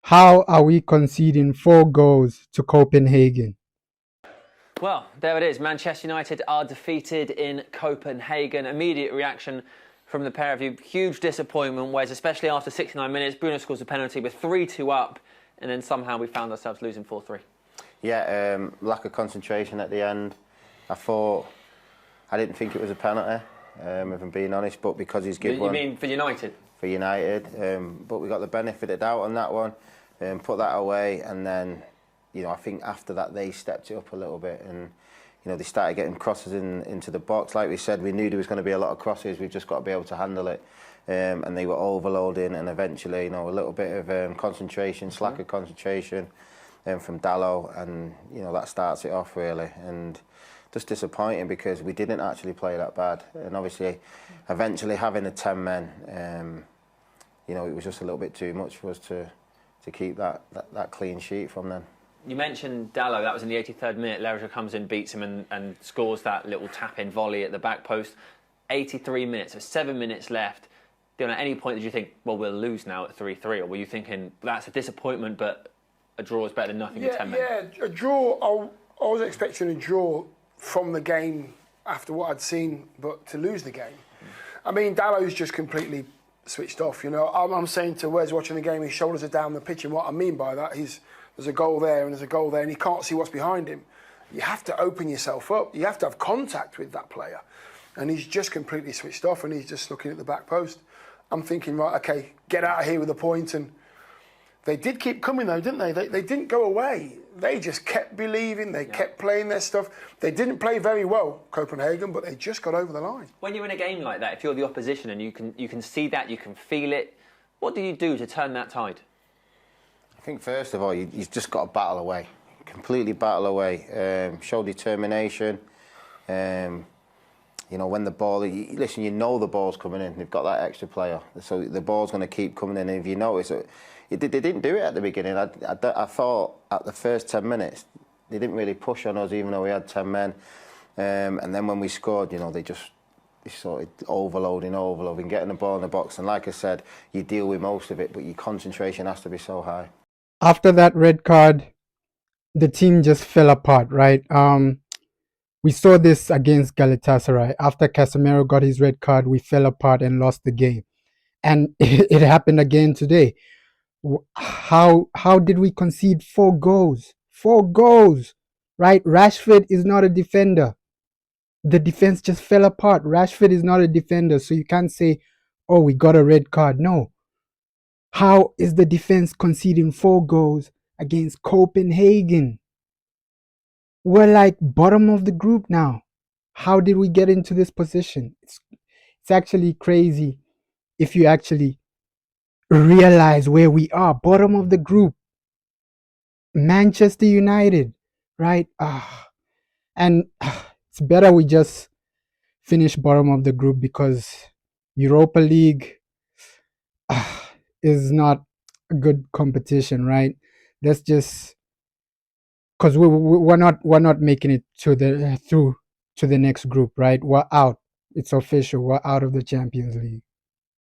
How are we conceding 4 goals to Copenhagen? Well, there it is. Manchester United are defeated in Copenhagen. Immediate reaction from the pair of you. Huge disappointment, whereas especially after 69 minutes, Bruno scores a penalty with 3-2 up, and then somehow we found ourselves losing 4-3. Yeah, lack of concentration at the end. I didn't think it was a penalty, if I'm being honest, but because he's given one... You mean for United? For United, but we got the benefit of doubt on that one, put that away, and then, I think after that they stepped it up a little bit, and they started getting crosses into the box. Like we said, we knew there was going to be a lot of crosses. We've just got to be able to handle it, and they were overloading, and eventually, a little bit of concentration, slack of concentration, from Dalot, and that starts it off really, and just disappointing because we didn't actually play that bad, and obviously, eventually having the 10 men. It was just a little bit too much for us to keep that clean sheet from them. You mentioned Dalot, that was in the 83rd minute. Lerger comes in, beats him and scores that little tap-in volley at the back post. 83 minutes, so 7 minutes left. At any point did you think, well, we'll lose now at 3-3, or were you thinking, that's a disappointment, but a draw is better than nothing in 10 minutes? Yeah, a draw, I was expecting a draw from the game after what I'd seen, but to lose the game. I mean, Dalot's just completely switched off, I'm saying to Wes watching the game, his shoulders are down the pitch, and what I mean by that is there's a goal there and there's a goal there and he can't see what's behind him. You have to open yourself up. You have to have contact with that player. And he's just completely switched off and he's just looking at the back post. I'm thinking, right, okay, get out of here with a point. And they did keep coming though, didn't they? They didn't go away. They just kept believing, they kept playing their stuff. They didn't play very well, Copenhagen, but they just got over the line. When you're in a game like that, if you're the opposition and you can see that, you can feel it, what do you do to turn that tide? I think first of all, you've just got to battle away, completely battle away, show determination. When the ball, listen, the ball's coming in, they've got that extra player, so the ball's going to keep coming in. And if you notice, they didn't do it at the beginning. I thought at the first 10 minutes, they didn't really push on us, even though we had 10 men. And then when we scored, they started overloading, getting the ball in the box. And like I said, you deal with most of it, but your concentration has to be so high. After that red card, the team just fell apart, right? We saw this against Galatasaray. After Casemiro got his red card, we fell apart and lost the game. And it happened again today. How did we concede 4 goals? 4 goals, right? Rashford is not a defender. The defense just fell apart. Rashford is not a defender, so you can't say, oh, we got a red card. No. How is the defense conceding 4 goals against Copenhagen? We're like bottom of the group now. How did we get into this position? It's actually crazy if you actually realize where we are. Bottom of the group. Manchester United, right? And it's better we just finish bottom of the group because Europa League is not a good competition, right? Let's just, because we're not making it to the next group, right? We're out. It's official. We're out of the Champions League.